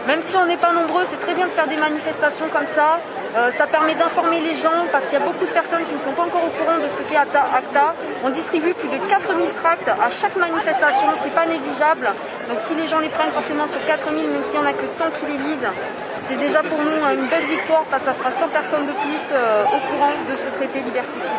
Même si on n'est pas nombreux, c'est très bien de faire des manifestations comme ça. Ça permet d'informer les gens parce qu'il y a beaucoup de personnes qui ne sont pas encore au courant de ce qu'est ACTA. On distribue plus de 4000 tracts à chaque manifestation, c'est pas négligeable. Donc si les gens les prennent forcément sur 4000, même s'il n'y en a que 100 qui les lisent, c'est déjà pour nous une belle victoire parce que ça fera 100 personnes de plus au courant de ce traité liberticide.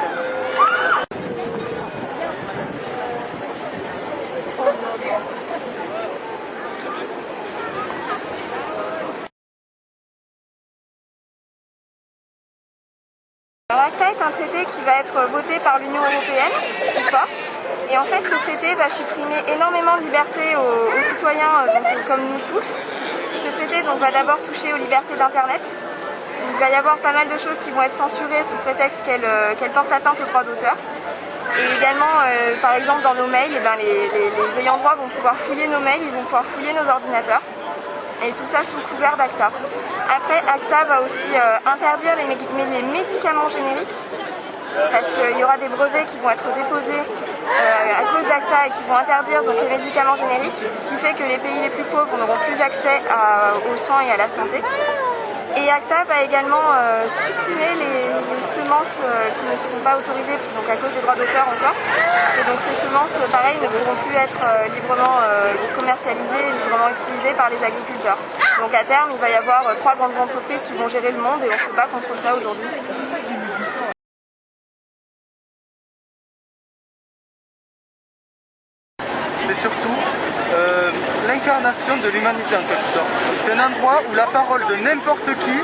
Alors, ACTA est un traité qui va être voté par l'Union européenne ou pas. Et en fait, ce traité va supprimer énormément de libertés aux citoyens comme nous tous. Ce traité va d'abord toucher aux libertés d'Internet. Il va y avoir pas mal de choses qui vont être censurées sous prétexte qu'elles portent atteinte aux droits d'auteur. Et également, par exemple, dans nos mails, les ayants droit vont pouvoir fouiller nos mails, ils vont pouvoir fouiller nos ordinateurs. Et tout ça sous couvert d'ACTA. Après, ACTA va aussi interdire les médicaments génériques, parce qu'il y aura des brevets qui vont être déposés à cause d'ACTA et qui vont interdire donc, les médicaments génériques, ce qui fait que les pays les plus pauvres n'auront plus accès aux soins et à la santé. Et ACTA va également supprimer les semences qui ne seront pas autorisées donc à cause des droits d'auteur encore. Et donc ces semences, pareil, ne pourront plus être librement commercialisées, librement utilisées par les agriculteurs. Donc à terme, il va y avoir 3 grandes entreprises qui vont gérer le monde et on se bat contre ça aujourd'hui. C'est surtout l'incarnation de l'humanité en quelque sorte. C'est un endroit où la parole de n'importe qui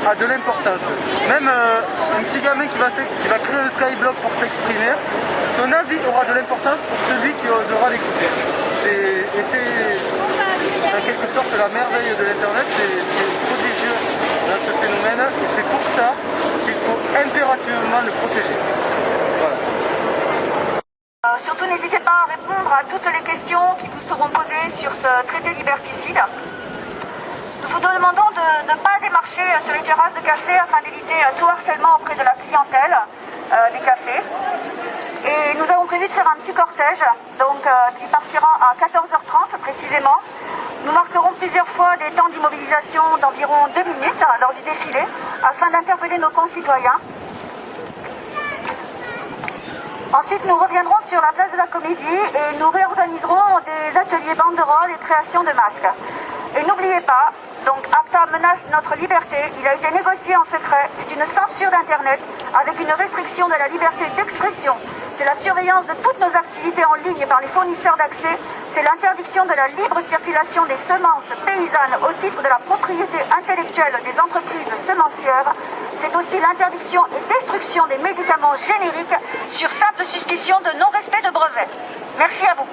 a de l'importance. Même un petit gamin qui va créer un skyblock pour s'exprimer, son avis aura de l'importance pour celui qui osera l'écouter. C'est en quelque sorte la merveille de l'internet, c'est prodigieux dans ce phénomène et c'est pour ça qu'il faut impérativement le protéger. Voilà. Surtout n'hésitez pas à répondre à toutes les questions qui vous seront posées sur ce traité liberticide. Nous vous demandons de ne pas démarcher sur les terrasses de café afin d'éviter tout harcèlement auprès de la clientèle des cafés. Et nous avons prévu de faire un petit cortège qui partira à 14h30 précisément. Nous marquerons plusieurs fois des temps d'immobilisation d'environ 2 minutes lors du défilé afin d'interpeller nos concitoyens. Ensuite, nous reviendrons sur la place de la Comédie et nous réorganiserons des ateliers banderoles et création de masques. Et n'oubliez pas, donc ACTA menace notre liberté, il a été négocié en secret, c'est une censure d'Internet avec une restriction de la liberté d'expression. C'est la surveillance de toutes nos activités en ligne par les fournisseurs d'accès, c'est l'interdiction de la libre circulation des semences paysannes au titre de la propriété intellectuelle des entreprises semencières. C'est aussi l'interdiction et destruction des médicaments génériques sur simple suspicion de non-respect de brevets. Merci à vous.